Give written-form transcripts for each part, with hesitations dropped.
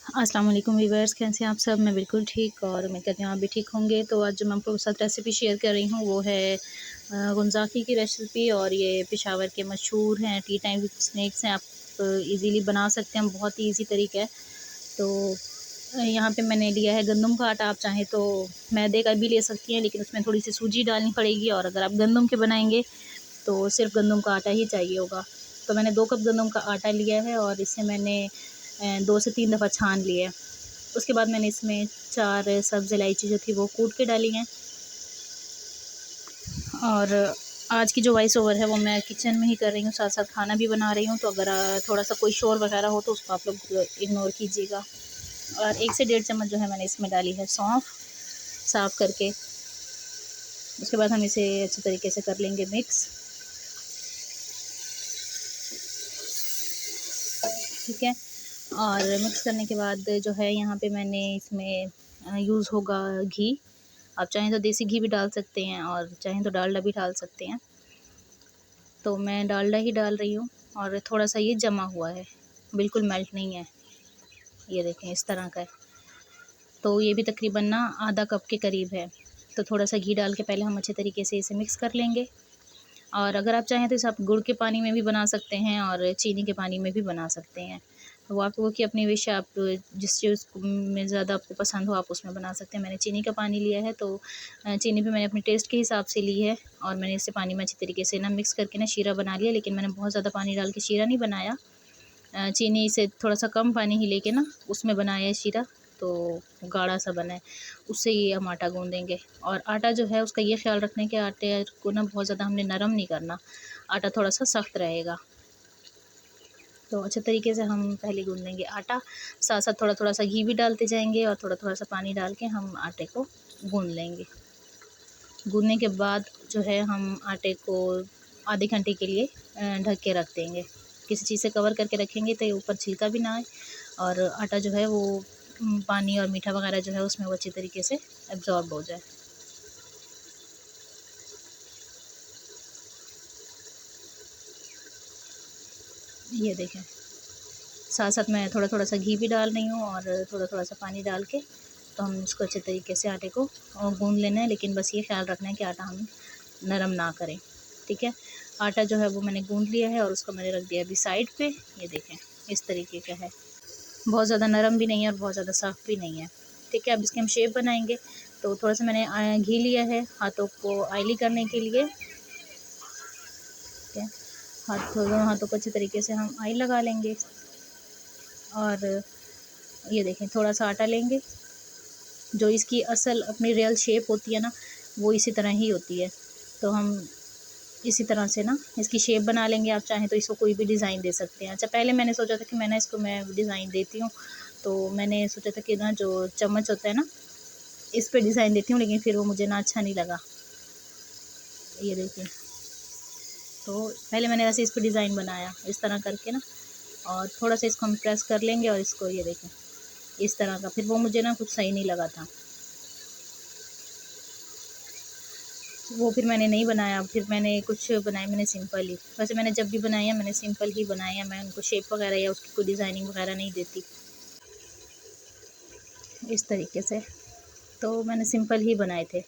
अस्सलाम वालेकुम व्यूअर्स, कैसे हैं आप सब। मैं बिल्कुल ठीक और उम्मीद करती हूँ आप भी ठीक होंगे। तो आज जो मैं आपके साथ रेसिपी शेयर कर रही हूँ वो है गुंजाकी की रेसिपी। और ये पेशावर के मशहूर हैं, टी टाइम विद स्नैक्स हैं। आप इजीली बना सकते हैं, बहुत ही इजी तरीका है। तो यहाँ पे मैंने लिया है गंदम का आटा। आप चाहें तो मैदे का भी ले सकती हैं, लेकिन उसमें थोड़ी सी सूजी डालनी पड़ेगी। और अगर आप गंदम के बनाएंगे तो सिर्फ गंदम का आटा ही चाहिए होगा। तो मैंने 2 कप गंदम का आटा लिया है और इसे मैंने 2 से 3 दफ़ा छान लिया है। उसके बाद मैंने इसमें 4 सब्ज़ इलायची जो थी वो कूट के डाली हैं। और आज की जो वॉइस ओवर है वो मैं किचन में ही कर रही हूँ, साथ साथ खाना भी बना रही हूँ। तो अगर थोड़ा सा कोई शोर वगैरह हो तो उसको आप लोग इग्नोर कीजिएगा। और 1 से 1.5 चम्मच जो है मैंने इसमें डाली है सौंफ, साफ़ करके। उसके बाद हम इसे अच्छे तरीके से कर लेंगे मिक्स। ठीक है। और मिक्स करने के बाद जो है यहाँ पे मैंने इसमें यूज़ होगा घी। आप चाहें तो देसी घी भी डाल सकते हैं और चाहें तो डालडा भी डाल सकते हैं। तो मैं डालडा ही डाल रही हूँ। और थोड़ा सा ये जमा हुआ है, बिल्कुल मेल्ट नहीं है। ये देखें इस तरह का है। तो ये भी तकरीबन ना आधा कप के करीब है। तो थोड़ा सा घी डाल के पहले हम अच्छे तरीके से इसे मिक्स कर लेंगे। और अगर आप चाहें तो इसे आप गुड़ के पानी में भी बना सकते हैं और चीनी के पानी में भी बना सकते हैं। तो वो आपको की अपनी विश है, आप जिस चीज़ में ज़्यादा आपको पसंद हो आप उसमें बना सकते हैं। मैंने चीनी का पानी लिया है, तो चीनी भी मैंने अपने टेस्ट के हिसाब से ली है। और मैंने इसे पानी में अच्छी तरीके से ना मिक्स करके ना शीरा बना लिया, लेकिन मैंने बहुत ज़्यादा पानी डाल के शीरा नहीं बनाया। चीनी से थोड़ा सा कम पानी ही लेके ना उसमें बनाया है शीरा। तो गाढ़ा सा बना है, उससे ये हम आटा गूँदेंगे। और आटा जो है उसका ये ख्याल रखना है कि आटे को ना बहुत ज़्यादा हमने नरम नहीं करना, आटा थोड़ा सा सख्त रहेगा। तो अच्छे तरीके से हम पहले गूँध लेंगे आटा, साथ साथ थोड़ा थोड़ा सा घी भी डालते जाएंगे और थोड़ा थोड़ा सा पानी डाल के हम आटे को गूँध लेंगे। गूँधने के बाद जो है हम आटे को आधे घंटे के लिए ढक के रख देंगे। किसी चीज़ से कवर करके रखेंगे तो ये ऊपर छिलका भी ना आए और आटा जो है वो पानी और मीठा वगैरह जो है उसमें वो अच्छी तरीके से एब्ज़ॉर्ब हो जाए। ये देखें, साथ साथ मैं थोड़ा थोड़ा सा घी भी डाल रही हूँ और थोड़ा थोड़ा सा पानी डाल के तो हम इसको अच्छे तरीके से आटे को गूँध लेना है। लेकिन बस ये ख्याल रखना है कि आटा हम नरम ना करें। ठीक है। आटा जो है वो मैंने गूँध लिया है और उसको मैंने रख दिया अभी साइड पे। ये देखें इस तरीके का है, बहुत ज़्यादा नरम भी नहीं है और बहुत ज़्यादा सॉफ्ट भी नहीं है। ठीक है। अब इसकी हम शेप बनाएंगे। तो थोड़ा सा मैंने घी लिया है हाथों को ऑयली करने के लिए। ठीक है। दोनों हाथों को अच्छे तरीके से हम ऑयल लगा लेंगे। और ये देखें थोड़ा सा आटा लेंगे, जो इसकी असल अपनी रियल शेप होती है ना वो इसी तरह ही होती है। तो हम इसी तरह से ना इसकी शेप बना लेंगे। आप चाहें तो इसको कोई भी डिज़ाइन दे सकते हैं। अच्छा, पहले मैंने सोचा था कि मैं डिज़ाइन देती हूँ, तो मैंने सोचा था कि ना जो चम्मच होता है ना इस पे डिज़ाइन देती हूँ, लेकिन फिर वो मुझे ना अच्छा नहीं लगा। ये देखिए, तो पहले मैंने वैसे इस पे डिज़ाइन बनाया इस तरह करके ना, और थोड़ा सा इसको हम प्रेस कर लेंगे और इसको ये देखें इस तरह का। फिर वो मुझे ना कुछ सही नहीं लगा था, वो फिर मैंने नहीं बनाया। फिर मैंने कुछ बनाए, मैंने सिंपल ही, वैसे मैंने जब भी बनाई है मैंने सिंपल ही बनाई है। मैं उनको शेप वगैरह या उसकी कोई डिज़ाइनिंग वगैरह नहीं देती इस तरीके से। तो मैंने सिंपल ही बनाए थे।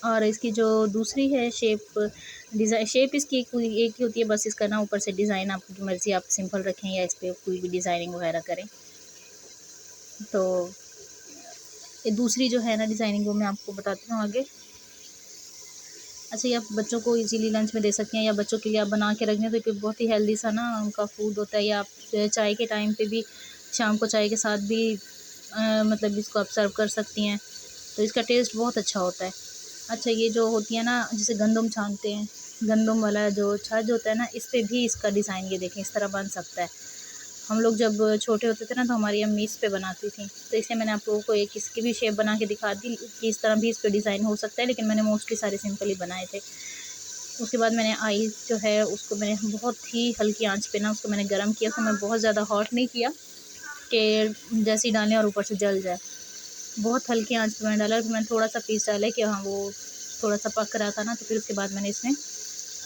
और इसकी जो दूसरी है शेप, डिज़ाइन शेप इसकी कोई एक ही होती है, बस इसका ना ऊपर से डिज़ाइन आपकी मर्ज़ी, आप सिंपल रखें या इस पर कोई भी डिज़ाइनिंग वगैरह करें। तो ये दूसरी जो है ना डिज़ाइनिंग वो मैं आपको बताती हूँ आगे। अच्छा, ये आप बच्चों को इजीली लंच में दे सकते हैं या बच्चों के लिए आप बना के रख दें तो बहुत ही हेल्दी सा ना उनका फूड होता है। या आप चाय के टाइम पे भी, शाम को चाय के साथ भी मतलब इसको आप सर्व कर सकती हैं। तो इसका टेस्ट बहुत अच्छा होता है। अच्छा, ये जो होती है ना जिसे गंदम छानते हैं, गंदम वाला जो छाछ होता है ना, इस पे भी इसका डिज़ाइन ये देखें इस तरह बन सकता है। हम लोग जब छोटे होते थे ना तो हमारी अम्मी इस पे बनाती थी, तो इसलिए मैंने आप लोगों को एक इसकी भी शेप बना के दिखा दी कि इस तरह भी इस पे डिज़ाइन हो सकता है। लेकिन मैंने मोस्टली सारे सिंपल ही बनाए थे। उसके बाद मैंने ऑयल जो है उसको मैंने बहुत ही हल्की आंच पे ना उसको मैंने गर्म किया। उसको मैं बहुत ज़्यादा हॉट नहीं किया कि जैसे ही डालें और ऊपर से जल जाए। बहुत हल्की आंच पे मैंने डाला। फिर मैंने थोड़ा सा पीस डाला कि हाँ वो थोड़ा सा पक रहा था ना, तो फिर उसके बाद मैंने इसमें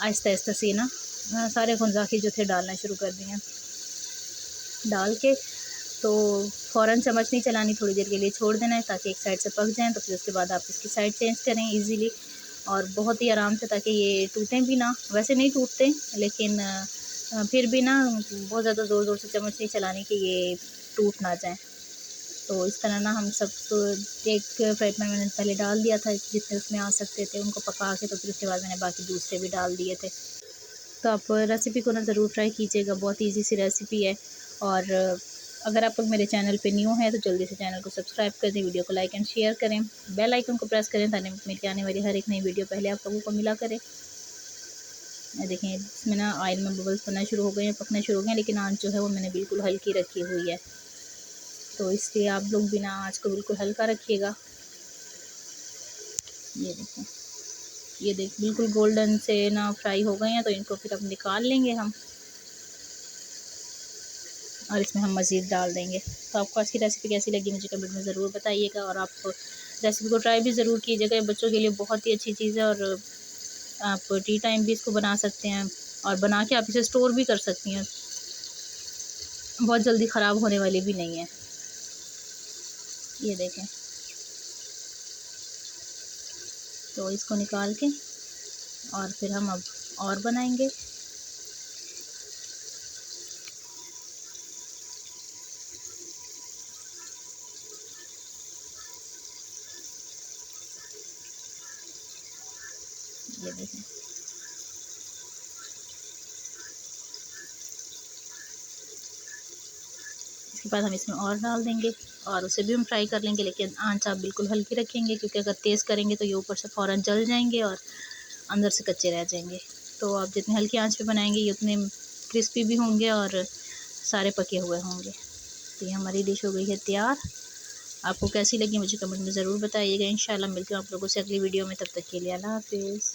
आहिस्ता आहिस्ता से ना सारे गुंजाकी जो थे डालना शुरू कर दिए। डाल के तो फ़ौरन चम्मच नहीं चलानी, थोड़ी देर के लिए छोड़ देना है ताकि एक साइड से पक जाएँ। तो फिर उसके बाद आप इसकी साइड चेंज करें ईज़िली और बहुत ही आराम से, ताकि ये टूटें भी ना। वैसे नहीं टूटते, लेकिन फिर भी ना बहुत ज़्यादा ज़ोर-ज़ोर से चम्मच नहीं चलानी कि ये टूट ना जाएँ। तो इस तरह ना हम सब एक फ्राई पैन मैंने पहले डाल दिया था, जितने उसमें आ सकते थे उनको पका के, तो फिर उसके बाद मैंने बाकी दूसरे भी डाल दिए थे। तो आप रेसिपी को ना ज़रूर ट्राई कीजिएगा, बहुत ईज़ी सी रेसिपी है। और अगर आप लोग मेरे चैनल पे न्यू हैं तो जल्दी से चैनल को सब्सक्राइब कर दें, वीडियो को लाइक एंड शेयर करें, बेल आइकन को प्रेस करें ताकि मेरी आने वाली हर एक नई वीडियो पहले आप लोगों को मिला करे। देखें इसमें ना ऑयल में बबल्स बनना शुरू हो गए हैं, पकना शुरू हो गए हैं, लेकिन आँच जो है वो मैंने बिल्कुल हल्की रखी हुई है। तो इसलिए आप लोग भी ना आँच को बिल्कुल हल्का रखिएगा। ये देख बिल्कुल गोल्डन से ना फ्राई हो गए हैं, तो इनको फिर अब निकाल लेंगे हम और इसमें हम मज़ीद डाल देंगे। तो आपको आज की रेसिपी कैसी लगी मुझे कमेंट में ज़रूर बताइएगा, और आप रेसिपी को ट्राई भी ज़रूर कीजिएगा। बच्चों के लिए बहुत ही अच्छी चीज़ है, और आप टी टाइम भी इसको बना सकते हैं और बना के आप इसे स्टोर भी कर सकती हैं, बहुत जल्दी ख़राब होने वाली भी नहीं है। ये देखें, तो इसको निकाल के और फिर हम अब और बनाएंगे। ये देखें, इसके बाद हम इसमें और डाल देंगे और उसे भी हम फ्राई कर लेंगे, लेकिन आँच आप बिल्कुल हल्की रखेंगे, क्योंकि अगर तेज़ करेंगे तो ये ऊपर से फ़ौरन जल जाएंगे और अंदर से कच्चे रह जाएंगे। तो आप जितनी हल्की आंच पे बनाएंगे ये उतने क्रिस्पी भी होंगे और सारे पके हुए होंगे। तो ये हमारी डिश हो गई है तैयार। आपको कैसी लगी मुझे कमेंट में ज़रूर बताइएगा। इंशाल्लाह मिलती हूँ आप लोगों से अगली वीडियो में, तब तक के लिए अल्लाह हाफ़िज़।